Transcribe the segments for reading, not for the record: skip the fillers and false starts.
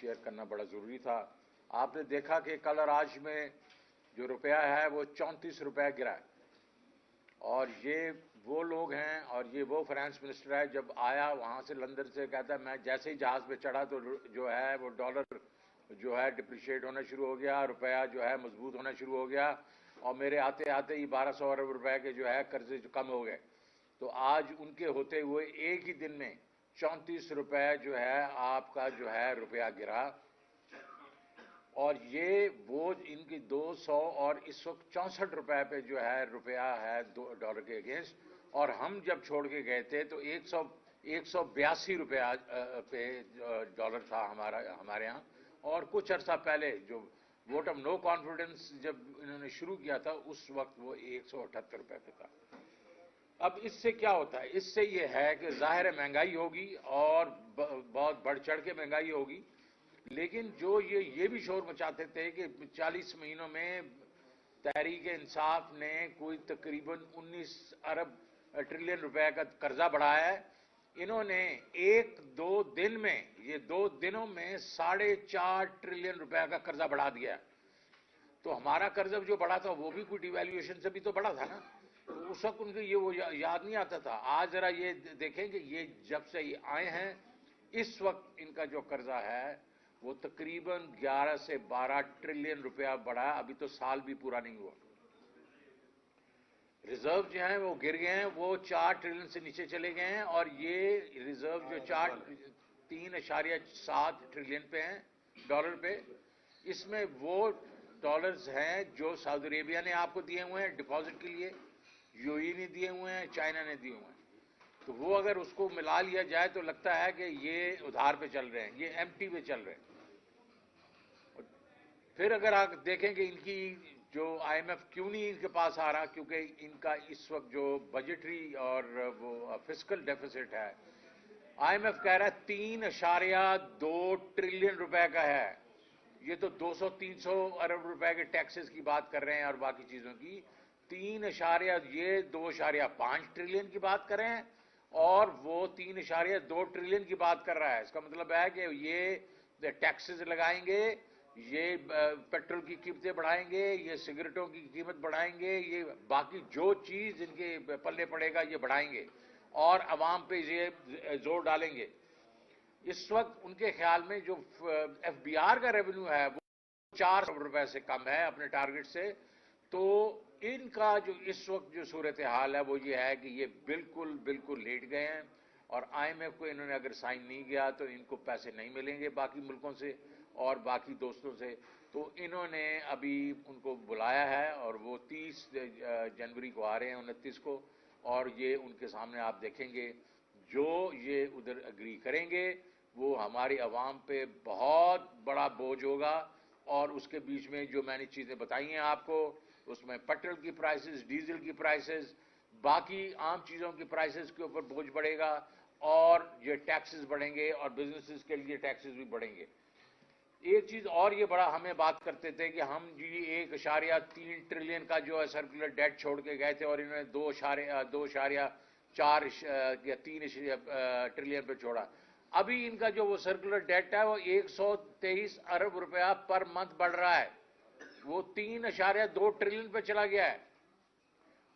Share کرنا بڑا ضروری تھا. آپ نے دیکھا کہ کل اور آج میں جو روپیہ ہے وہ 34 روپے گرا ہے, اور یہ وہ لوگ ہیں اور یہ وہ فائنانس منسٹر ہے, جب آیا وہاں سے لندن سے کہتا ہے میں جیسے ہی جہاز پہ چڑھا تو جو ہے وہ ڈالر جو ہے ڈپریشیٹ ہونا شروع ہو گیا, روپیہ جو ہے مضبوط ہونا شروع ہو گیا, اور میرے آتے آتے ہی 1200 ارب روپے کے جو ہے قرضے جو کم ہو گئے. تو آج ان کے ہوتے ہوئے ایک ہی دن میں 34 روپے جو ہے آپ کا جو ہے روپیہ گرا, اور یہ وہ ان کی 200 اور اس وقت 64 روپے پہ جو ہے روپیہ ہے ڈالر کے اگینسٹ, اور ہم جب چھوڑ کے گئے تھے تو 182 روپیہ پہ ڈالر تھا ہمارے ہاں, اور کچھ عرصہ پہلے جو ووٹ آف نو کانفیڈنس جب انہوں نے شروع کیا تھا اس وقت وہ 178 روپے پہ تھا. اب اس سے کیا ہوتا ہے؟ اس سے یہ ہے کہ ظاہر مہنگائی ہوگی اور بہت بڑھ چڑھ کے مہنگائی ہوگی, لیکن جو یہ بھی شور مچاتے تھے کہ 40 مہینوں میں تحریک انصاف نے کوئی تقریباً 19 ارب ٹریلین روپے کا قرضہ بڑھایا ہے, انہوں نے ایک دو دن میں یہ 2 دنوں میں 4.5 ٹریلین روپے کا قرضہ بڑھا دیا. تو ہمارا قرضہ جو بڑھا تھا وہ بھی کوئی ڈیویلیویشن سے بھی تو بڑھا تھا نا, تو اس وقت ان کو یہ وہ یاد نہیں آتا تھا. آج ذرا یہ دیکھیں کہ یہ جب سے یہ آئے ہیں اس وقت ان کا جو قرضہ ہے وہ تقریباً 11 سے 12 ٹریلین روپیہ بڑھا ہے, ابھی تو سال بھی پورا نہیں ہوا. ریزرو جو ہیں وہ گر گئے ہیں, وہ 4 ٹریلین سے نیچے چلے گئے ہیں, اور یہ ریزرو جو 3.7 ٹریلین پہ ہیں ڈالر پہ, اس میں وہ ڈالرز ہیں جو سعودی عربیہ نے آپ کو دیے ہوئے ہیں ڈپازٹ کے لیے, یو اے نے دیے ہوئے ہیں, چائنا نے دیے ہوئے ہیں. تو وہ اگر اس کو ملا لیا جائے تو لگتا ہے کہ یہ ادھار پہ چل رہے ہیں, یہ ایم ٹی پہ چل رہے ہیں. پھر اگر آپ دیکھیں کہ ان کی جو آئی ایم ایف کیوں نہیں ان کے پاس آ رہا, کیونکہ ان کا اس وقت جو بجٹری اور وہ فسکل ڈیفیسٹ ہے, آئی ایم ایف کہہ رہا ہے 3.2 ٹریلین روپے کا ہے. یہ تو 200-300 ارب روپے کے ٹیکسز کی بات کر رہے ہیں اور باقی چیزوں کی. 2.5 ٹریلین کی بات کر رہے ہیں, اور وہ 3.2 ٹریلین کی بات کر رہا ہے. اس کا مطلب ہے کہ یہ ٹیکسز لگائیں گے, یہ پیٹرول کی قیمتیں بڑھائیں گے, یہ سگریٹوں کی قیمت بڑھائیں گے, یہ باقی جو چیز ان کے پلے پڑے گا یہ بڑھائیں گے, اور عوام پہ یہ زور ڈالیں گے. اس وقت ان کے خیال میں جو ایف بی آر کا ریونیو ہے وہ 400 روپے سے کم ہے اپنے ٹارگٹ سے. تو ان کا جو اس وقت جو صورتحال ہے وہ یہ ہے کہ یہ بالکل لیٹ گئے ہیں, اور آئی ایم ایف کو انہوں نے اگر سائن نہیں کیا تو ان کو پیسے نہیں ملیں گے باقی ملکوں سے اور باقی دوستوں سے. تو انہوں نے ابھی ان کو بلایا ہے, اور وہ 30 جنوری کو آ رہے ہیں, 29 کو, اور یہ ان کے سامنے آپ دیکھیں گے جو یہ ادھر اگری کریں گے وہ ہماری عوام پہ بہت بڑا بوجھ ہوگا. اور اس کے بیچ میں جو میں نے چیزیں بتائی ہیں آپ کو, اس میں پیٹرول کی پرائسز, ڈیزل کی پرائسز, باقی عام چیزوں کی پرائسز کے اوپر بوجھ بڑھے گا, اور یہ ٹیکسز بڑھیں گے, اور بزنسز کے لیے ٹیکسز بھی بڑھیں گے. ایک چیز اور یہ بڑا ہمیں بات کرتے تھے کہ ہم جی 1.3 ٹریلین کا جو ہے سرکولر ڈیٹ چھوڑ کے گئے تھے, اور انہوں نے 2.4 یا 3 ٹریلین پہ چھوڑا. ابھی ان کا جو وہ سرکولر ڈیٹ ہے وہ 123 ارب روپیہ پر منتھ بڑھ رہا ہے, وہ 3.2 ٹریلین پہ چلا گیا ہے.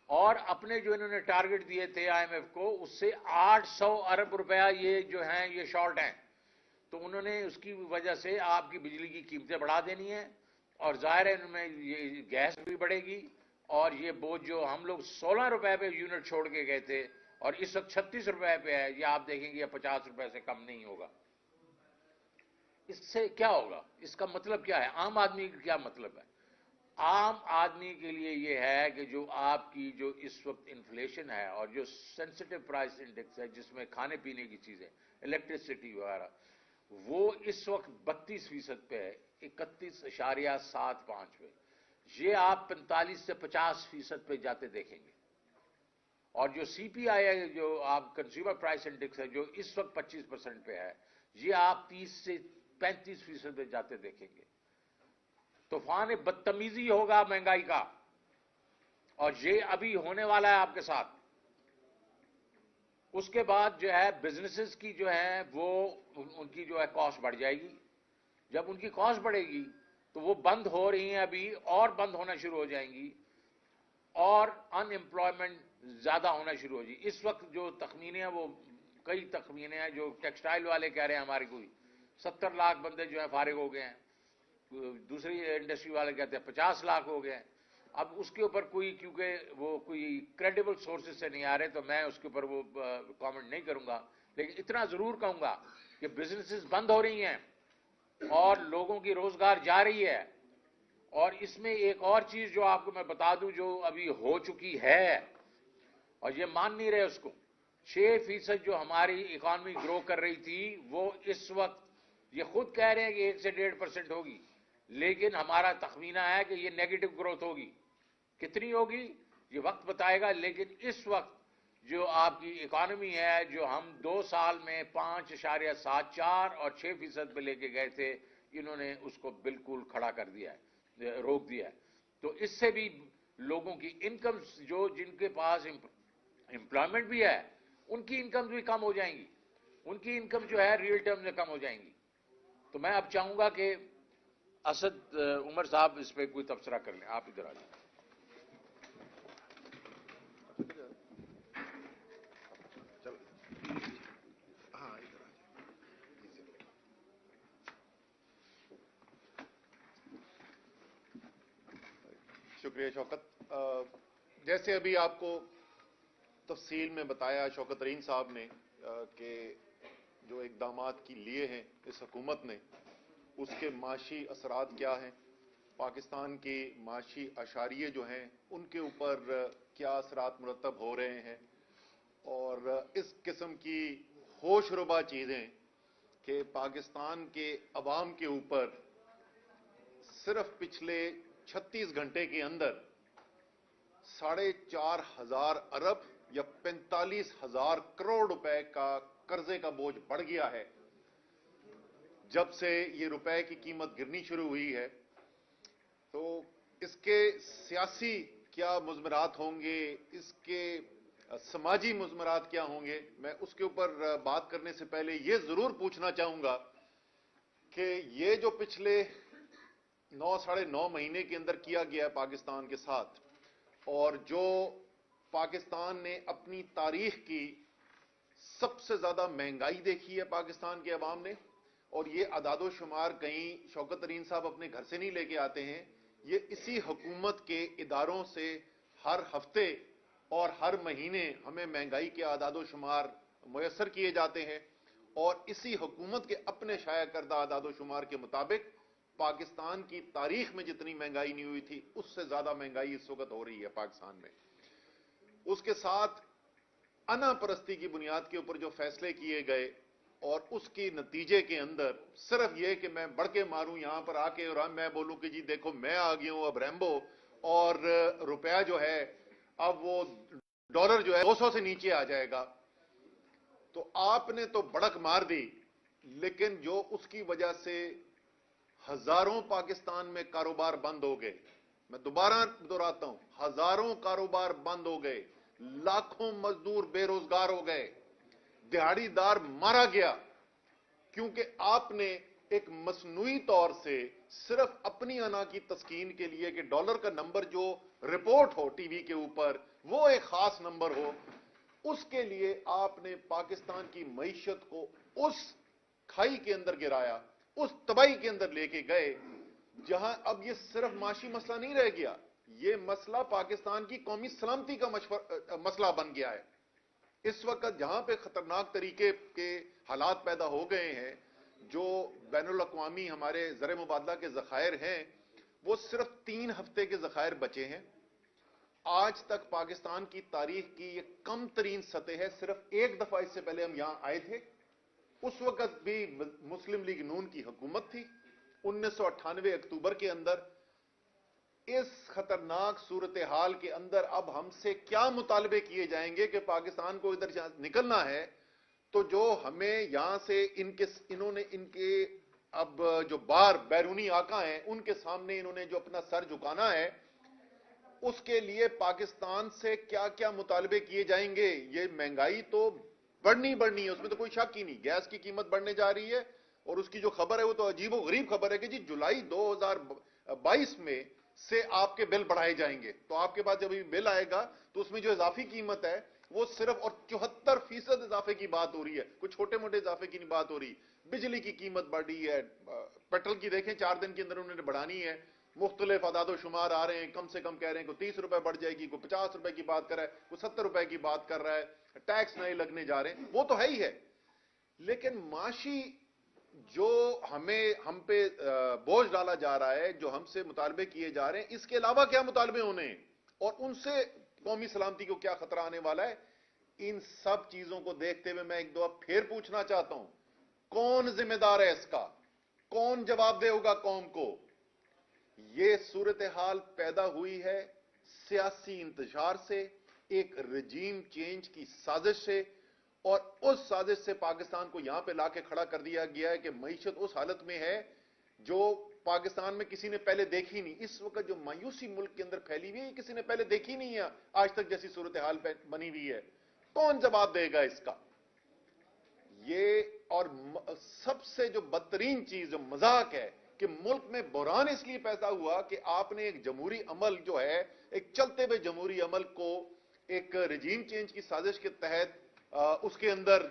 اور اپنے جو انہوں نے ٹارگٹ دیے تھے آئی ایم ایف کو, اس سے 800 ارب روپیہ یہ جو ہیں یہ شارٹ ہیں. تو انہوں نے اس کی وجہ سے آپ کی بجلی کی قیمتیں بڑھا دینی ہیں, اور ظاہر ہے ان میں یہ گیس بھی بڑھے گی, اور یہ بوجھ جو ہم لوگ 16 روپے پہ یونٹ چھوڑ کے گئے تھے اور اس وقت 36 روپے پہ ہے, یہ آپ دیکھیں گے یہ 50 روپے سے کم نہیں ہوگا. اس سے کیا ہوگا؟ اس کا مطلب کیا ہے؟ عام آدمی کا کیا مطلب ہے؟ عام آدمی کے لیے یہ ہے کہ جو آپ کی جو اس وقت انفلیشن ہے اور جو سینسٹیو پرائس انڈیکس ہے جس میں کھانے پینے کی چیزیں, الیکٹریسٹی وغیرہ, وہ اس وقت 32% پہ ہے, 31.75 پہ. یہ آپ 45 سے 50% پہ جاتے دیکھیں گے. اور جو سی پی آئی ہے جو آپ کنزیومر پرائس انڈیکس ہے جو اس وقت 25% پہ ہے, یہ آپ 30 سے 35% پہ جاتے دیکھیں گے. طوفان بدتمیزی ہوگا مہنگائی کا, اور یہ ابھی ہونے والا ہے آپ کے ساتھ. اس کے بعد جو ہے بزنسز کی جو ہے وہ ان کی جو ہے کاسٹ بڑھ جائے گی, جب ان کی کاسٹ بڑھے گی تو وہ بند ہو رہی ہیں ابھی اور بند ہونا شروع ہو جائیں گی اور ان امپلائمنٹ زیادہ ہونا شروع ہو جائے. اس وقت جو تخمینے ہیں وہ کئی تخمینے ہیں جو ٹیکسٹائل والے کہہ رہے ہیں ہمارے کوئی 70 لاکھ بندے جو ہیں فارغ ہو گئے ہیں, دوسری انڈسٹری والے کہتے ہیں 50 لاکھ ہو گئے ہیں. اب اس کے اوپر کوئی کیونکہ وہ کوئی کریڈیبل سورسز سے نہیں آ رہے تو میں اس کے اوپر وہ کامنٹ نہیں کروں گا, لیکن اتنا ضرور کہوں گا کہ بزنسز بند ہو رہی ہیں اور لوگوں کی روزگار جا رہی ہے. اور اس میں ایک اور چیز جو آپ کو میں بتا دوں جو ابھی ہو چکی ہے اور یہ مان نہیں رہے اس کو, 6% جو ہماری اکانومی گرو کر رہی تھی وہ اس وقت یہ خود کہہ رہے ہیں کہ 1 سے 1.5% ہوگی, لیکن ہمارا تخمینہ ہے کہ یہ نیگیٹو گروتھ ہوگی. کتنی ہوگی یہ وقت بتائے گا, لیکن اس وقت جو آپ کی اکانومی ہے جو ہم 2 سال میں 5.74 اور 6% پہ لے کے گئے تھے, انہوں نے اس کو بالکل کھڑا کر دیا ہے, روک دیا ہے. تو اس سے بھی لوگوں کی انکم جو جن کے پاس امپلائمنٹ بھی ہے ان کی انکم بھی کم ہو جائیں گی, ان کی انکم جو ہے ریئل ٹرم میں کم ہو جائیں گی. تو میں اب چاہوں گا کہ اسد عمر صاحب اس پہ کوئی تبصرہ کر لیں. آپ ادھر آ جائیں. شکریہ شوکت. جیسے ابھی آپ کو تفصیل میں بتایا شوکت ترین صاحب نے کہ جو اقدامات کی لیے ہیں اس حکومت نے اس کے معاشی اثرات کیا ہیں, پاکستان کی معاشی اشاریے جو ہیں ان کے اوپر کیا اثرات مرتب ہو رہے ہیں, اور اس قسم کی ہوش ربا چیزیں کہ پاکستان کے عوام کے اوپر صرف پچھلے 36 گھنٹے کے اندر 4,500 ارب یا 45,000 کروڑ روپے کا قرضے کا بوجھ بڑھ گیا ہے جب سے یہ روپے کی قیمت گرنی شروع ہوئی ہے. تو اس کے سیاسی کیا مضمرات ہوں گے, اس کے سماجی مضمرات کیا ہوں گے, میں اس کے اوپر بات کرنے سے پہلے یہ ضرور پوچھنا چاہوں گا کہ یہ جو پچھلے 9 مہینے کے اندر کیا گیا ہے پاکستان کے ساتھ, اور جو پاکستان نے اپنی تاریخ کی سب سے زیادہ مہنگائی دیکھی ہے پاکستان کے عوام نے, اور یہ اعداد و شمار کہیں شوکت ترین صاحب اپنے گھر سے نہیں لے کے آتے ہیں, یہ اسی حکومت کے اداروں سے ہر ہفتے اور ہر مہینے ہمیں مہنگائی کے اعداد و شمار میسر کیے جاتے ہیں, اور اسی حکومت کے اپنے شائع کردہ اعداد و شمار کے مطابق پاکستان کی تاریخ میں جتنی مہنگائی نہیں ہوئی تھی اس سے زیادہ مہنگائی اس وقت ہو رہی ہے پاکستان میں. اس کے ساتھ انا پرستی کی بنیاد کے اوپر جو فیصلے کیے گئے اور اس کی نتیجے کے اندر صرف یہ کہ میں بڑھ کے ماروں یہاں پر آ کے اور میں بولوں کہ جی دیکھو میں آ گیا ہوں اب ریمبو, اور روپیہ جو ہے اب وہ ڈالر جو ہے 200 سے نیچے آ جائے گا, تو آپ نے تو بڑک مار دی, لیکن جو اس کی وجہ سے ہزاروں پاکستان میں کاروبار بند ہو گئے, میں دوبارہ دہراتا ہوں, ہزاروں کاروبار بند ہو گئے, لاکھوں مزدور بے روزگار ہو گئے, دہاڑی دار مارا گیا, کیونکہ آپ نے ایک مصنوعی طور سے صرف اپنی انا کی تسکین کے لیے کہ ڈالر کا نمبر جو رپورٹ ہو ٹی وی کے اوپر وہ ایک خاص نمبر ہو, اس کے لیے آپ نے پاکستان کی معیشت کو اس کھائی کے اندر گرایا, اس تباہی کے اندر لے کے گئے جہاں اب یہ صرف معاشی مسئلہ نہیں رہ گیا, یہ مسئلہ پاکستان کی قومی سلامتی کا مسئلہ بن گیا ہے. اس وقت جہاں پہ خطرناک طریقے کے حالات پیدا ہو گئے ہیں, جو بین الاقوامی ہمارے زر مبادلہ کے ذخائر ہیں وہ صرف 3 ہفتے کے ذخائر بچے ہیں. آج تک پاکستان کی تاریخ کی یہ کم ترین سطح ہے, صرف ایک دفعہ اس سے پہلے ہم یہاں آئے تھے, اس وقت بھی مسلم لیگ نون کی حکومت تھی 1998 اکتوبر کے اندر. اس خطرناک صورتحال کے اندر اب ہم سے کیا مطالبے کیے جائیں گے کہ پاکستان کو ادھر نکلنا ہے, تو جو ہمیں یہاں سے انہوں نے ان کے اب جو بیرونی آقا ہیں ان کے سامنے انہوں نے جو اپنا سر جھکانا ہے, اس کے لیے پاکستان سے کیا کیا مطالبے کیے جائیں گے. یہ مہنگائی تو بڑھنی ہے, اس میں تو کوئی شک ہی نہیں, گیس کی قیمت بڑھنے جا رہی ہے, اور اس کی جو خبر ہے وہ تو عجیب و غریب خبر ہے کہ جی جولائی 2022 میں سے آپ کے بل بڑھائے جائیں گے. تو آپ کے پاس جب بل آئے گا تو اس میں جو اضافی قیمت ہے وہ صرف اور 74% اضافے کی بات ہو رہی ہے, کوئی چھوٹے موٹے اضافے کی نہیں بات ہو رہی. بجلی کی قیمت بڑھی ہے, پیٹرول کی دیکھیں 4 دن کے اندر انہوں نے بڑھانی ہے, مختلف اعداد و شمار آ رہے ہیں, کم سے کم کہہ رہے ہیں کوئی 30 روپے بڑھ جائے گی, کوئی 50 روپے کی بات کر رہا ہے, کوئی 70 روپے کی بات کر رہا ہے, ٹیکس نئے لگنے جا رہے ہیں, وہ تو ہے ہی ہے. لیکن معاشی جو ہم پہ بوجھ ڈالا جا رہا ہے, جو ہم سے مطالبے کیے جا رہے ہیں, اس کے علاوہ کیا مطالبے ہونے ہیں اور ان سے قومی سلامتی کو کیا خطرہ آنے والا ہے, ان سب چیزوں کو دیکھتے ہوئے میں ایک دو پھر پوچھنا چاہتا ہوں, کون ذمہ دار ہے اس کا, کون جواب دے ہوگا قوم کو؟ یہ صورتحال پیدا ہوئی ہے سیاسی انتشار سے, ایک رجیم چینج کی سازش سے, اور اس سازش سے پاکستان کو یہاں پہ لا کے کھڑا کر دیا گیا ہے کہ معیشت اس حالت میں ہے جو پاکستان میں کسی نے پہلے دیکھی نہیں. اس وقت جو مایوسی ملک کے اندر پھیلی ہوئی ہے کسی نے پہلے دیکھی نہیں ہے, آج تک جیسی صورتحال بنی ہوئی ہے. کون جواب دے گا اس کا؟ یہ اور سب سے جو بدترین چیز جو مذاق ہے کہ ملک میں بحران اس لیے پیدا ہوا کہ آپ نے ایک جمہوری عمل جو ہے, ایک چلتے ہوئے جمہوری عمل کو ایک رجیم چینج کی سازش کے تحت اس کے اندر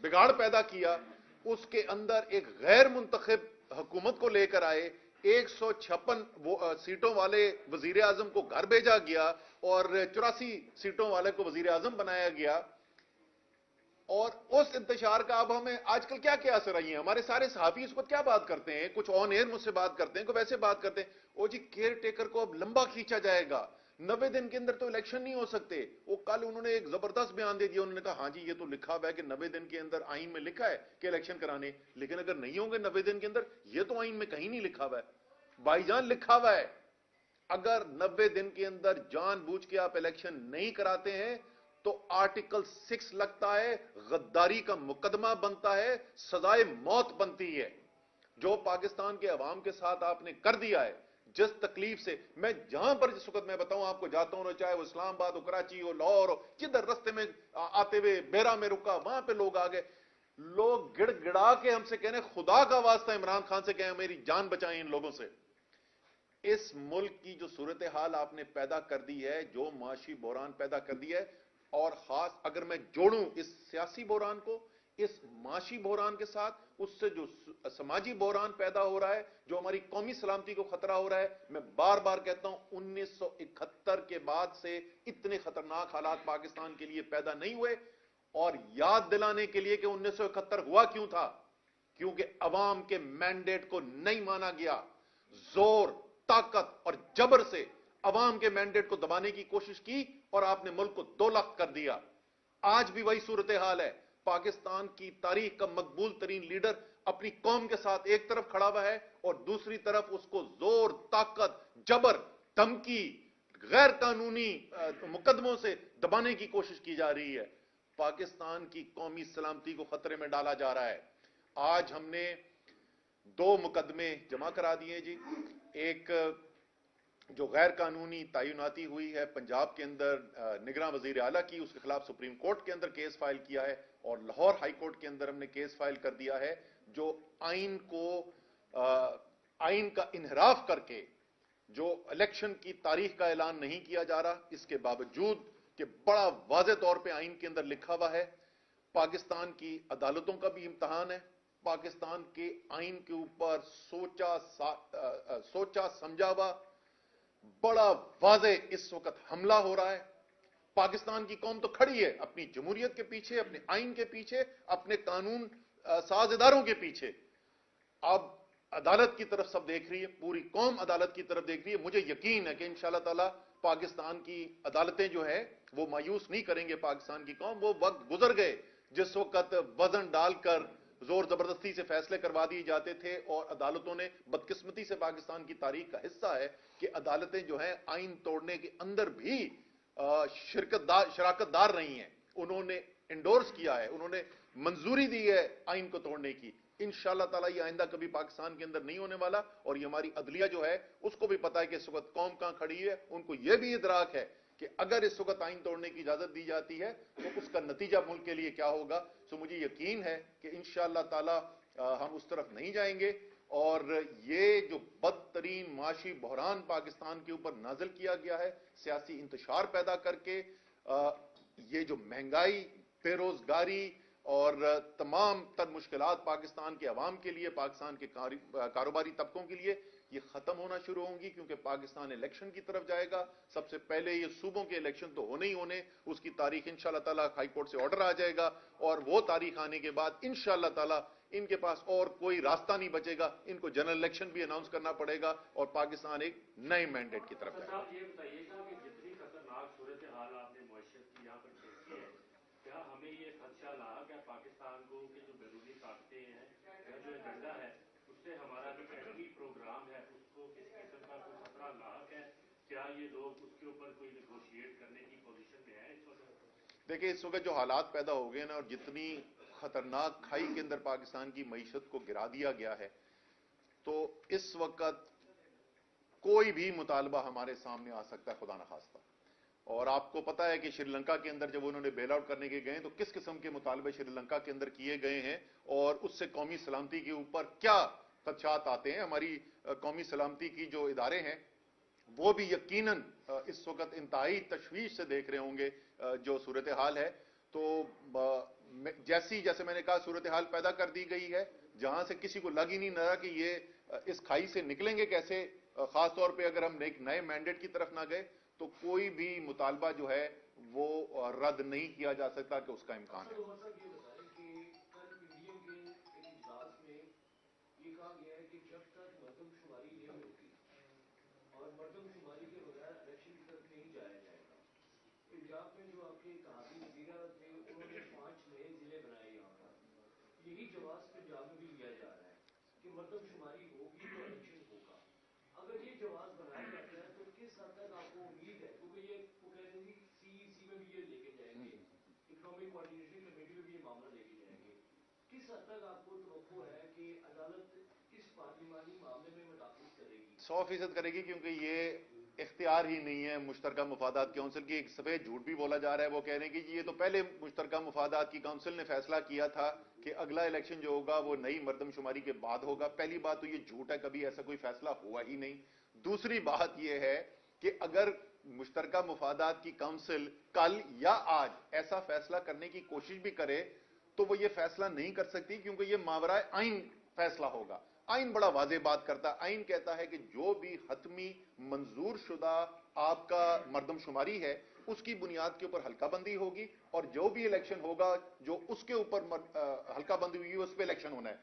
بگاڑ پیدا کیا, اس کے اندر ایک غیر منتخب حکومت کو لے کر آئے, 156 سیٹوں والے وزیر اعظم کو گھر بھیجا گیا اور 84 سیٹوں والے کو وزیر اعظم بنایا گیا. اور اس انتشار کا اب ہمیں آج کل کیا کیا اثر آئی ہیں؟ ہمارے سارے صحافی اس وقت کیا بات کرتے ہیں, کچھ آن ایئر مجھ سے بات کرتے ہیں, کوئی ویسے بات کرتے ہیں, او جی کیئر ٹیکر کو اب لمبا کھینچا جائے گا, 90 دن کے اندر تو الیکشن نہیں ہو سکتے. وہ کل انہوں نے ایک زبردست بیان دے دیا, انہوں نے کہا ہاں جی یہ تو لکھا ہوا ہے کہ 90 دن کے اندر آئین میں لکھا ہے کہ الیکشن کرانے, لیکن اگر نہیں ہوں گے 90 دن کے اندر, یہ تو آئین میں کہیں نہیں لکھا ہوا ہے. بھائی جان لکھا ہوا ہے, اگر 90 دن کے اندر جان بوجھ کے آپ الیکشن نہیں کراتے ہیں تو آرٹیکل 6 لگتا ہے, غداری کا مقدمہ بنتا ہے, سزائے موت بنتی ہے. جو پاکستان کے عوام کے ساتھ آپ نے کر دیا ہے, جس تکلیف سے میں جہاں پر جس وقت میں بتاؤں آپ کو جاتا ہوں, چاہے وہ اسلام آباد ہو, کراچی ہو, لاہور ہو, جدھر رستے میں آتے ہوئے بیرا میں رکا, وہاں پہ لوگ آگئے, لوگ گڑ گڑا کے ہم سے کہنے خدا کا واسطہ عمران خان سے کہیں میری جان بچائیں ان لوگوں سے. اس ملک کی جو صورتحال آپ نے پیدا کر دی ہے, جو معاشی بحران پیدا کر دی ہے, اور خاص اگر میں جوڑوں اس سیاسی بحران کو اس معاشی بحران کے ساتھ, اس سے جو سماجی بحران پیدا ہو رہا ہے, جو ہماری قومی سلامتی کو خطرہ ہو رہا ہے, میں بار بار کہتا ہوں 1971 کے بعد سے اتنے خطرناک حالات پاکستان کے لیے پیدا نہیں ہوئے. اور یاد دلانے کے لیے کہ 1971 ہوا کیوں تھا, کیونکہ عوام کے مینڈیٹ کو نہیں مانا گیا, زور طاقت اور جبر سے عوام کے مینڈیٹ کو دبانے کی کوشش کی اور آپ نے ملک کو 2 لاکھ کر دیا. آج بھی وہی صورتحال ہے. پاکستان کی تاریخ کا مقبول ترین لیڈر اپنی قوم کے ساتھ ایک طرف کھڑا ہوا ہے اور دوسری طرف اس کو زور طاقت جبر دھمکی غیر قانونی مقدموں سے دبانے کی کوشش کی جا رہی ہے. پاکستان کی قومی سلامتی کو خطرے میں ڈالا جا رہا ہے. آج ہم نے 2 مقدمے جمع کرا دیے جی. ایک جو غیر قانونی تعیناتی ہوئی ہے پنجاب کے اندر نگراں وزیر اعلیٰ کی, اس کے خلاف سپریم کورٹ کے اندر کیس فائل کیا ہے, اور لاہور ہائی کورٹ کے اندر ہم نے کیس فائل کر دیا ہے, جو آئین کا انحراف کر کے جو الیکشن کی تاریخ کا اعلان نہیں کیا جا رہا, اس کے باوجود کہ بڑا واضح طور پہ آئین کے اندر لکھا ہوا ہے. پاکستان کی عدالتوں کا بھی امتحان ہے, پاکستان کے آئین کے اوپر سوچا سمجھا ہوا بڑا واضح اس وقت حملہ ہو رہا ہے. پاکستان کی قوم تو کھڑی ہے اپنی جمہوریت کے پیچھے, اپنے آئین کے پیچھے, اپنے قانون ساز اداروں کے پیچھے. اب عدالت کی طرف سب دیکھ رہی ہے, پوری قوم عدالت کی طرف دیکھ رہی ہے. مجھے یقین ہے کہ انشاءاللہ تعالی پاکستان کی عدالتیں جو ہے وہ مایوس نہیں کریں گے پاکستان کی قوم. وہ وقت گزر گئے جس وقت وزن ڈال کر زور زبردستی سے فیصلے کروا دیے جاتے تھے, اور عدالتوں نے بدقسمتی سے پاکستان کی تاریخ کا حصہ ہے کہ عدالتیں جو ہیں آئین توڑنے کے اندر بھی شراکت دار رہی ہیں. انہوں نے انڈورس کیا ہے, انہوں نے منظوری دی ہے آئین کو توڑنے کی. انشاءاللہ تعالی یہ آئندہ کبھی پاکستان کے اندر نہیں ہونے والا. اور یہ ہماری عدلیہ جو ہے اس کو بھی پتا ہے کہ اس وقت قوم کہاں کھڑی ہے, ان کو یہ بھی ادراک ہے کہ اگر اس وقت آئین توڑنے کی اجازت دی جاتی ہے تو اس کا نتیجہ ملک کے لیے کیا ہوگا. سو مجھے یقین ہے کہ انشاءاللہ تعالی ہم اس طرف نہیں جائیں گے. اور یہ جو بدترین معاشی بحران پاکستان کے اوپر نازل کیا گیا ہے سیاسی انتشار پیدا کر کے, یہ جو مہنگائی, بے روزگاری اور تمام تر مشکلات پاکستان کے عوام کے لیے, پاکستان کے کاروباری طبقوں کے لیے, یہ ختم ہونا شروع ہوں گی, کیونکہ پاکستان الیکشن کی طرف جائے گا. سب سے پہلے یہ صوبوں کے الیکشن تو ہونے ہی ہونے, اس کی تاریخ انشاءاللہ تعالی ہائی کورٹ سے آرڈر آ جائے گا, اور وہ تاریخ آنے کے بعد انشاءاللہ تعالی ان کے پاس اور کوئی راستہ نہیں بچے گا, ان کو جنرل الیکشن بھی اناؤنس کرنا پڑے گا اور پاکستان ایک نئے مینڈیٹ کی طرف جائے گا. یہ بتائیے گا کہ جتنی خطرناک صورتحال آپ نے معیشت کی یہاں پر دیکھی ہے, کیا ہمیں یہ خدشہ لاحق ہے پاکستان کو کہ جو بیرونی طاقتیں ہیں یا جو ایجنڈا ہے اس سے ہمارا جو ایٹمی پروگرام ہے اس کو کسی قسم کا کوئی خطرہ لاحق ہے؟ کیا یہ لوگ اس کے اوپر کوئی نیگوشیٹ کرنے کی پوزیشن میں ہیں اس وقت؟ دیکھیں اس وقت جو حالات پیدا ہو گئے نا, اور جتنی خطرناک کھائی کے اندر پاکستان کی معیشت کو گرا دیا گیا ہے, تو اس وقت کوئی بھی مطالبہ ہمارے سامنے آ سکتا ہے, خدا نخواستہ. اور آپ کو پتا ہے کہ شری لنکا کے اندر جب انہوں نے بیل آؤٹ کرنے کے گئے تو کس قسم کے مطالبے شری لنکا کے اندر کیے گئے ہیں, اور اس سے قومی سلامتی کے اوپر کیا خدشات آتے ہیں. ہماری قومی سلامتی کی جو ادارے ہیں وہ بھی یقیناً اس وقت انتہائی تشویش سے دیکھ رہے ہوں گے جو صورتحال ہے. تو جیسے میں نے کہا صورتحال پیدا کر دی گئی ہے, جہاں سے کسی کو لگ ہی نہیں رہا کہ یہ اس کھائی سے نکلیں گے کیسے, خاص طور پہ اگر ہم ایک نئے مینڈیٹ کی طرف نہ گئے تو کوئی بھی مطالبہ جو ہے وہ رد نہیں کیا جا سکتا کہ اس کا امکان ہے. یہی جواز پنجاب میں بھی لیا جا رہا ہے کہ مردم شماری ہوگی تو الیکشن ہوگا. اگر یہ جواز بنایا جاتا ہے تو کس حد تک آپ کو امید ہے, کیونکہ یہ وہ کہہ رہے ہیں سی میں بھی یہ لے کے جائیں گے, اکنامک کوآرڈینیشن کمیٹی میں بھی یہ معاملہ لے کے جائیں گے, کس حد تک آپ کو توقع ہے کہ عدالت اس پارلیمانی معاملے میں مداخلت کرے گی؟ 100% کرے گی, کیونکہ یہ اختیار ہی نہیں ہے مشترکہ مفادات کونسل کی. ایک سفید جھوٹ بھی بولا جا رہا ہے, وہ کہہ رہے ہیں کہ یہ تو پہلے مشترکہ مفادات کی کونسل نے فیصلہ کیا تھا کہ اگلا الیکشن جو ہوگا وہ نئی مردم شماری کے بعد ہوگا. پہلی بات تو یہ جھوٹ ہے, کبھی ایسا کوئی فیصلہ ہوا ہی نہیں. دوسری بات یہ ہے کہ اگر مشترکہ مفادات کی کونسل کل یا آج ایسا فیصلہ کرنے کی کوشش بھی کرے تو وہ یہ فیصلہ نہیں کر سکتی, کیونکہ یہ ماورائے آئین فیصلہ ہوگا. آئین بڑا واضح بات کرتا ہے. آئین کہتا ہے کہ جو بھی حتمی منظور شدہ آپ کا مردم شماری ہے اس کی بنیاد کے اوپر حلقہ بندی ہوگی, اور جو بھی الیکشن ہوگا جو اس کے اوپر حلقہ بندی ہوئی اس پہ الیکشن ہونا ہے.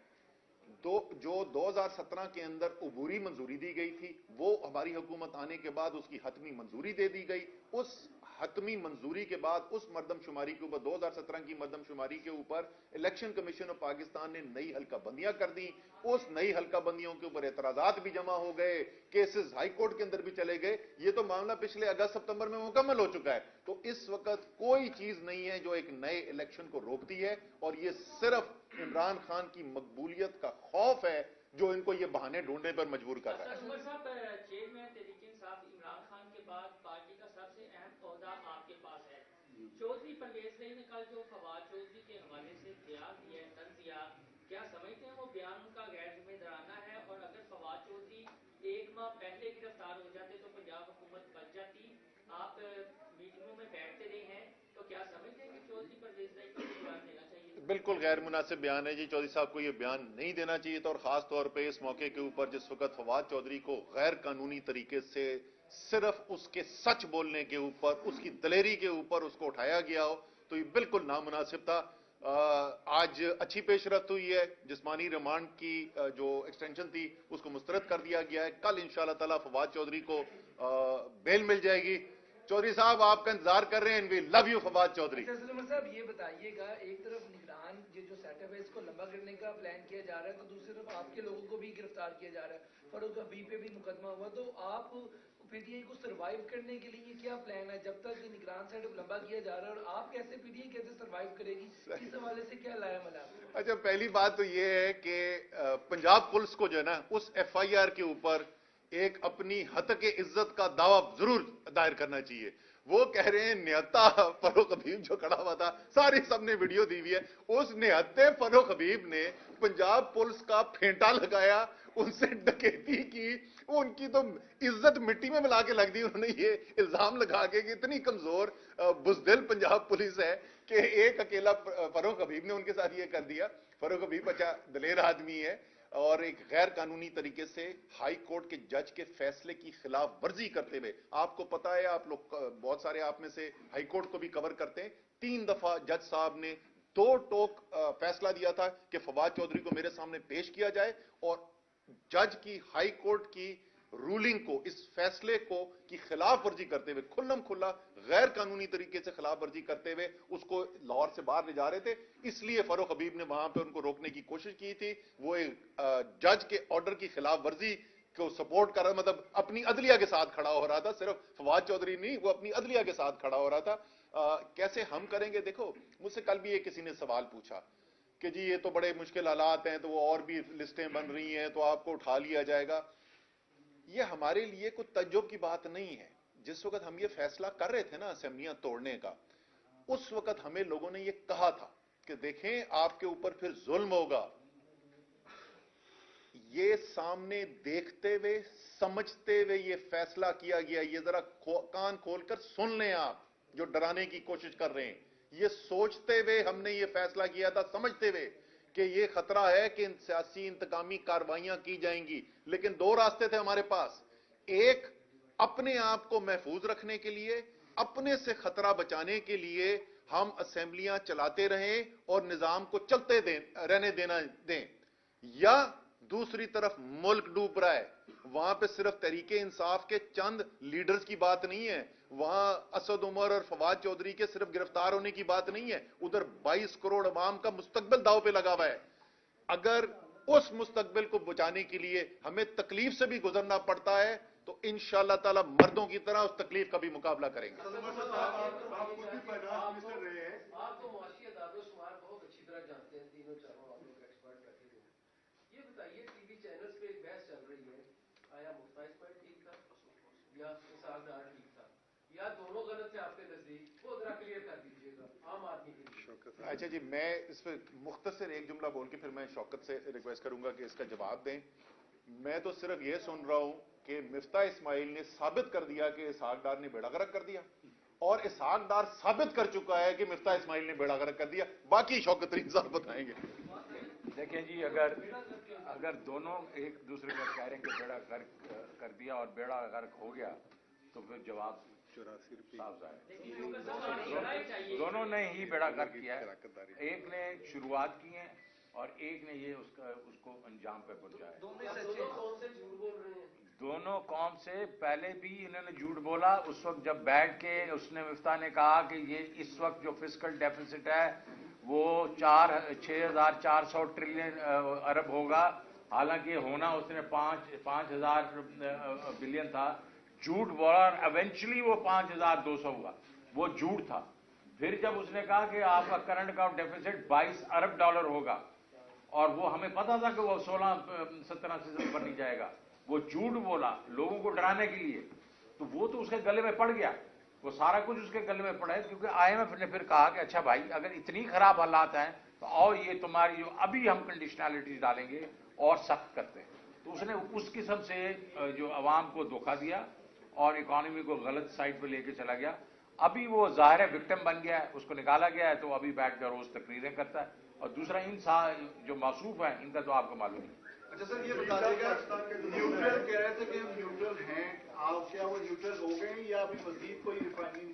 جو 2017 کے اندر عبوری منظوری دی گئی تھی وہ ہماری حکومت آنے کے بعد اس کی حتمی منظوری دے دی گئی. اس حتمی منظوری کے بعد اس مردم شماری کے اوپر 2017 کی مردم شماری کے اوپر الیکشن کمیشن آف پاکستان نے نئی حلقہ بندیاں کر دی. اس نئی حلقہ بندیوں کے اوپر اعتراضات بھی جمع ہو گئے, کیسز ہائی کورٹ کے اندر بھی چلے گئے. یہ تو معاملہ پچھلے اگست ستمبر میں مکمل ہو چکا ہے. تو اس وقت کوئی چیز نہیں ہے جو ایک نئے الیکشن کو روکتی ہے, اور یہ صرف عمران خان کی مقبولیت کا خوف ہے جو ان کو یہ بہانے ڈھونڈنے پر مجبور کر رہا ہے. عمر صاحب, چیئرمین تحریک انصاف عمران خان کے بعد پارٹی کا سب سے اہم عہدہ آپ کے پاس ہے. چودھری پرویز نے کل جو فواد چودھری کے حوالے سے بیان دیا ہے, طنز دیا, کیا سمجھتے ہیں وہ بیان ان کا غیر ذمہ دارانہ ہے؟ اور اگر فواد چودھری ایک ماہ پہلے گرفتار ہو جاتے تو پنجاب حکومت بچ جاتی. آپ میٹنگوں میں بیٹھتے رہے ہیں, تو کیا سمجھتے ہیں کہ چودھری پرویز کو بیان دینا چاہیے؟ بالکل غیر مناسب بیان ہے جی. چودھری صاحب کو یہ بیان نہیں دینا چاہیے تھا, اور خاص طور پہ اس موقع کے اوپر جس وقت فواد چودھری کو غیر قانونی طریقے سے صرف اس کے سچ بولنے کے اوپر, اس کی دلیری کے اوپر اس کو اٹھایا گیا ہو, تو یہ بالکل نامناسب تھا. آج اچھی پیش رفت ہوئی ہے, جسمانی ریمانڈ کی جو ایکسٹینشن تھی اس کو مسترد کر دیا گیا ہے. کل انشاءاللہ تعالی فواد چودھری کو بیل مل جائے گی. چودھری صاحب آپ کا انتظار کر رہے ہیں, وی لو یو فواد چودھری. سلمان صاحب یہ بتائیے گا, ایک طرف نگران یہ جو سیٹ اپ ہے اس کو لمبا کرنے کا پلان کیا جا رہا ہے, تو دوسری طرف آپ کے لوگوں کو بھی گرفتار کیا جا رہا ہے. فاروق حبیب پہ بھی مقدمہ ہوا, تو آپ پی ٹی آئی کو سروائیو کرنے کے لیے کیا پلان ہے جب تک نگران سیٹ اپ لمبا کیا جا رہا ہے, اور آپ کیسے پی ٹی آئی کیسے سروائیو کرے گی, اس حوالے سے کیا لایا ملا؟ اچھا, پہلی بات تو یہ ہے کہ پنجاب پولیس کو جو ہے نا اس ایف آئی آر کے اوپر ایک اپنی حتق عزت کا دعویٰ ضرور دائر کرنا چاہیے. وہ کہہ رہے ہیں نہتا فاروق حبیب جو کھڑا ہوا تھا, ساری سب نے ویڈیو دی ہوئی ہے, اس نہتے فاروق حبیب نے پنجاب پولیس کا پھینٹا لگایا, ان سے ڈکیتی کی, ان کی تو عزت مٹی میں ملا کے لگ دی. انہوں نے یہ الزام لگا کے کہ اتنی کمزور بزدل پنجاب پولیس ہے کہ ایک اکیلا فاروق حبیب نے ان کے ساتھ یہ کر دیا. فاروق حبیب اچھا دلیر آدمی ہے, اور ایک غیر قانونی طریقے سے ہائی کورٹ کے جج کے فیصلے کی خلاف ورزی کرتے ہوئے, آپ کو پتا ہے, آپ لوگ بہت سارے آپ میں سے ہائی کورٹ کو بھی کور کرتے ہیں, 3 دفعہ جج صاحب نے 2 ٹوک فیصلہ دیا تھا کہ فواد چودھری کو میرے سامنے پیش کیا جائے, اور جج کی ہائی کورٹ کی رولنگ کو, اس فیصلے کو کی خلاف ورزی کرتے ہوئے, کھلم کھلا غیر قانونی طریقے سے خلاف ورزی کرتے ہوئے اس کو لاہور سے باہر لے جا رہے تھے. اس لیے فاروق حبیب نے وہاں پہ ان کو روکنے کی کوشش کی تھی. وہ ایک جج کے آرڈر کی خلاف ورزی کو سپورٹ کر رہا, مطلب اپنی عدلیہ کے ساتھ کھڑا ہو رہا تھا, صرف فواد چودھری نہیں, وہ اپنی عدلیہ کے ساتھ کھڑا ہو رہا تھا. کیسے ہم کریں گے؟ دیکھو, مجھ سے کل بھی ایک کسی نے سوال پوچھا کہ جی یہ تو بڑے مشکل حالات ہیں, تو وہ اور بھی لسٹیں بن رہی ہیں, تو آپ کو اٹھا لیا جائے گا. یہ ہمارے لیے کوئی تعجب کی بات نہیں ہے. جس وقت ہم یہ فیصلہ کر رہے تھے نا اسمبلیاں توڑنے کا, اس وقت ہمیں لوگوں نے یہ کہا تھا کہ دیکھیں آپ کے اوپر پھر ظلم ہوگا. یہ سامنے دیکھتے ہوئے سمجھتے ہوئے یہ فیصلہ کیا گیا. یہ ذرا کان کھول کر سن لیں آپ جو ڈرانے کی کوشش کر رہے ہیں. یہ سوچتے ہوئے ہم نے یہ فیصلہ کیا تھا, سمجھتے ہوئے کہ یہ خطرہ ہے کہ سیاسی انتقامی کارروائیاں کی جائیں گی. لیکن 2 راستے تھے ہمارے پاس. ایک, اپنے آپ کو محفوظ رکھنے کے لیے, اپنے سے خطرہ بچانے کے لیے ہم اسمبلیاں چلاتے رہیں اور نظام کو چلتے رہنے دینا دیں, یا دوسری طرف ملک ڈوب رہا ہے, وہاں پہ صرف تحریک انصاف کے چند لیڈرز کی بات نہیں ہے, وہاں اسد عمر اور فواد چودھری کے صرف گرفتار ہونے کی بات نہیں ہے, ادھر 22 کروڑ عوام کا مستقبل داؤ پہ لگا ہوا ہے. اگر اس مستقبل کو بچانے کے لیے ہمیں تکلیف سے بھی گزرنا پڑتا ہے تو انشاءاللہ تعالی مردوں کی طرح اس تکلیف کا بھی مقابلہ کریں گے. آپ تو معاشی اعداد و شمار بہت اچھی طرح جانتے ہیں, تینوں چاروں آپ لوگ ایکسپرٹ بیٹھے ہوئے. یہ بتائیے ٹی وی چینلز پہ ایک بحث چل رہی ہے, آیا مفتا اسماعیل ٹھیک تھا یا اسحاق ڈار ٹھیک تھا, یا دونوں غلط تھے آپ کے نزدیک؟ وہ ذرا کلیئر کر دیجیے گا عام آدمی کے لیے. اچھا جی, میں اس پہ مختصر ایک جملہ بول کے پھر میں شوکت سے ریکویسٹ کروں گا کہ اس کا جواب دیں. میں تو صرف یہ سن رہا ہوں کہ مفتاح اسماعیل نے ثابت کر دیا کہ اسحاق ڈار نے بیڑا غرق کر دیا, اور اسحاق ڈار ثابت کر چکا ہے کہ مفتاح اسماعیل نے بیڑا غرق کر دیا. باقی شوکت ترین صاحب بتائیں گے. دیکھیں جی, اگر دونوں ایک دوسرے کو کہہ رہے ہیں کہ بیڑا غرق کر دیا اور بیڑا غرق ہو گیا, تو پھر جواب 84 صاف ظاہر, دونوں نے ہی بیڑا غرق کیا ہے. ایک نے شروعات کی ہیں اور ایک نے یہ اس کو انجام پہ پہنچایا. دونوں قوم سے پہلے بھی انہوں نے جھوٹ بولا. اس وقت جب بیٹھ کے اس نے مفتاح نے کہا کہ یہ اس وقت جو فسکل ڈیفیسٹ ہے وہ 6,400 ٹریلین ارب ہوگا, حالانکہ ہونا اس نے 5,000 بلین تھا. جھوٹ بولا اور ایونچولی وہ 5,200 ہوا, وہ جھوٹ تھا. پھر جب اس نے کہا کہ آپ کا کرنٹ اکاؤنٹ ڈیفیسٹ 22 ارب ڈالر ہوگا, اور وہ ہمیں پتا تھا کہ وہ 16-17 سے اوپر نہیں جائے گا, وہ جھوٹ بولا لوگوں کو ڈرانے کے لیے, تو وہ تو اس کے گلے میں پڑ گیا. وہ سارا کچھ اس کے گلے میں پڑا ہے, کیونکہ IMF نے پھر کہا کہ اچھا بھائی اگر اتنی خراب حالات ہیں تو آؤ یہ تمہاری جو ابھی ہم کنڈیشنالٹیز ڈالیں گے اور سخت کرتے ہیں. تو اس نے اس قسم سے جو عوام کو دھوکہ دیا اور اکانومی کو غلط سائڈ پہ لے کے چلا گیا. ابھی وہ ظاہر ہے وکٹم بن گیا ہے, اس کو نکالا گیا ہے, تو ابھی بیٹھ کر روز تقریریں کرتا ہے. اور دوسرا ان جو معصوف ہیں ان کا تو آپ کو معلوم ہے. اچھا سر, یہ بتا دے گا نیوٹرل کہہ رہے تھے کہ ہم نیوٹرل ہیں, آپ کیا وہ نیوٹرل ہو گئے یا ابھی مزید کوئی ریفائننگ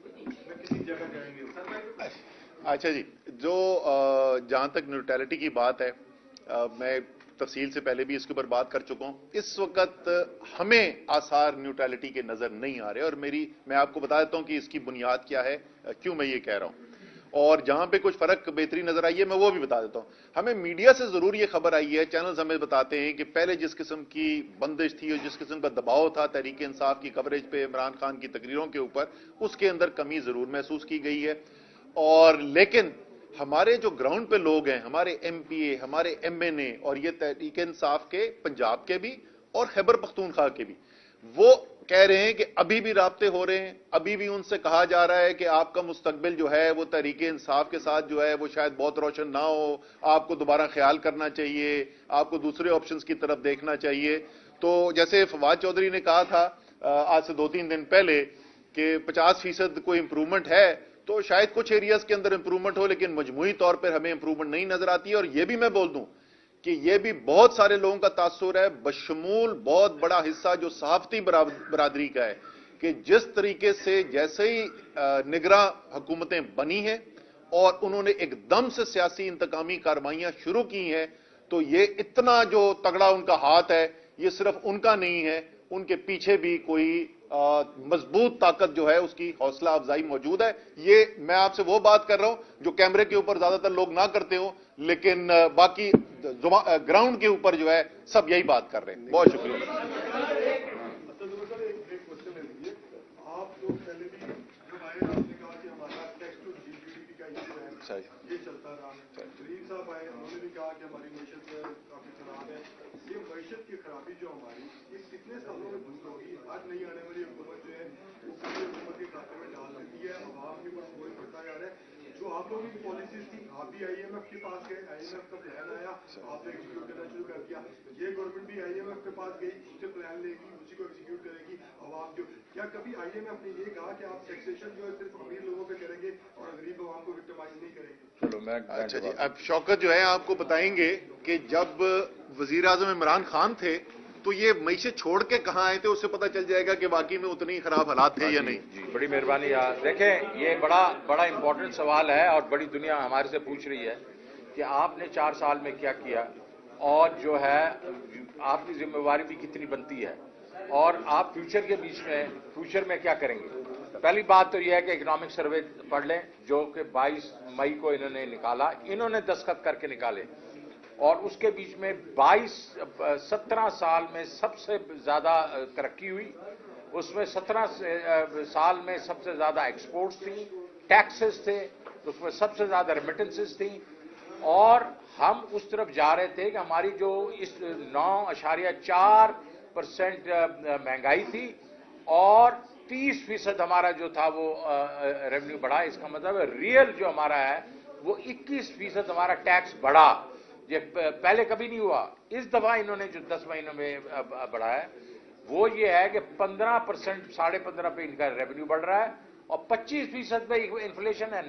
میں کسی جگہ جائیں گے؟ اچھا جی, جو جہاں تک نیوٹرلٹی کی بات ہے, میں تفصیل سے پہلے بھی اس کے اوپر بات کر چکا ہوں. اس وقت ہمیں آثار نیوٹرلٹی کے نظر نہیں آ رہے, اور میں آپ کو بتا دیتا ہوں کہ اس کی بنیاد کیا ہے, کیوں میں یہ کہہ رہا ہوں, اور جہاں پہ کچھ فرق بہتری نظر آئی ہے میں وہ بھی بتا دیتا ہوں. ہمیں میڈیا سے ضرور یہ خبر آئی ہے, چینلز ہمیں بتاتے ہیں کہ پہلے جس قسم کی بندش تھی اور جس قسم کا دباؤ تھا تحریک انصاف کی کوریج پہ عمران خان کی تقریروں کے اوپر, اس کے اندر کمی ضرور محسوس کی گئی ہے. اور لیکن ہمارے جو گراؤنڈ پہ لوگ ہیں, ہمارے MPA, ہمارے MNA, اور یہ تحریک انصاف کے پنجاب کے بھی اور خیبر پختونخوا کے بھی, وہ کہہ رہے ہیں کہ ابھی بھی رابطے ہو رہے ہیں, ابھی بھی ان سے کہا جا رہا ہے کہ آپ کا مستقبل جو ہے وہ تحریک انصاف کے ساتھ جو ہے وہ شاید بہت روشن نہ ہو, آپ کو دوبارہ خیال کرنا چاہیے, آپ کو دوسرے آپشنز کی طرف دیکھنا چاہیے. تو جیسے فواد چودھری نے کہا تھا آج سے 2-3 دن پہلے کہ 50% کوئی امپرومنٹ ہے, تو شاید کچھ ایریاز کے اندر امپرومنٹ ہو, لیکن مجموعی طور پر ہمیں امپرومنٹ نہیں نظر آتی ہے. اور یہ بھی میں بول دوں کہ یہ بھی بہت سارے لوگوں کا تاثر ہے, بشمول بہت بڑا حصہ جو صحافتی برادری کا ہے, کہ جس طریقے سے جیسے ہی نگراں حکومتیں بنی ہیں اور انہوں نے ایک دم سے سیاسی انتقامی کارروائیاں شروع کی ہیں, تو یہ اتنا جو تگڑا ان کا ہاتھ ہے, یہ صرف ان کا نہیں ہے, ان کے پیچھے بھی کوئی مضبوط طاقت جو ہے اس کی حوصلہ افزائی موجود ہے. یہ میں آپ سے وہ بات کر رہا ہوں جو کیمرے کے اوپر زیادہ تر لوگ نہ کرتے ہوں, لیکن باقی گراؤنڈ کے اوپر جو ہے سب یہی بات کر رہے ہیں. بہت شکریہ. آپ جو پہلے بھی جب آئے آپ نے کہا کہ ہمارا tax to G D P کا یہ چلتا رہا. سلیم صاحب آئے, انہوں نے بھی کہا کہ ہماری معیشت کافی خراب ہے. یہ معیشت کی خرابی جو ہماری یہ کتنے سالوں میں دور ہوگی؟ آج نہیں آنے والی حکومت جو ہے وہ پوری حکومت کے کھاتے میں ڈال دیتی ہے, عوام کے اوپر بوجھ پڑتا جا رہا ہے. جو آپ لوگوں کی پالیسیز تھی, آپ بھی آئی ایم ایف کے پاس گئے, آئی ایم ایف کا پلان آیا, آپ نے ایگزیکیوٹ کرنا شروع کر دیا. یہ گورنمنٹ بھی آئی ایم ایف کے پاس گئی, اس سے پلان لے گی, اسی کو ایگزیکیوٹ کرے گی. عوام جو کیا کبھی آئی ایم ایف نے یہ کہا کہ آپ ٹیکسیشن جو ہے صرف امیر لوگوں پہ کریں گے اور غریب عوام کو وکٹمائز نہیں کریں گے؟ اچھا جی, اب شوکت جو ہے آپ کو بتائیں گے کہ جب وزیر اعظم عمران خان تھے تو یہ معیشت چھوڑ کے کہاں آئے تھے, اس سے پتہ چل جائے گا کہ واقعی میں اتنی خراب حالات تھے یا نہیں. جی بڑی مہربانی. دیکھیں یہ بڑا امپورٹنٹ سوال ہے اور بڑی دنیا ہمارے سے پوچھ رہی ہے کہ آپ نے 4 سال میں کیا کیا, اور جو ہے آپ کی ذمہ داری بھی کتنی بنتی ہے, اور آپ فیوچر میں کیا کریں گے. پہلی بات تو یہ ہے کہ اکنامک سروے پڑھ لیں جو کہ 22 مئی کو انہوں نے نکالا, انہوں نے دستخط کر کے نکالے, اور اس کے بیچ میں 17 سال میں سب سے زیادہ ترقی ہوئی. اس میں 17 سال میں سب سے زیادہ ایکسپورٹس تھیں, ٹیکسز تھے, اس میں سب سے زیادہ ریمیٹنسز تھیں, اور ہم اس طرف جا رہے تھے کہ ہماری جو اس 9.4% مہنگائی تھی اور 30% ہمارا جو تھا وہ ریونیو بڑھا. اس کا مطلب ہے ریئل جو ہمارا ہے وہ 21% ہمارا ٹیکس بڑھا, یہ پہلے کبھی نہیں ہوا. اس دفعہ انہوں نے جو 10 مہینوں میں بڑھایا ہے وہ یہ ہے کہ 15%, 15.5% پہ ان کا ریونیو بڑھ رہا ہے, اور 25% پہ انفلیشن ہے.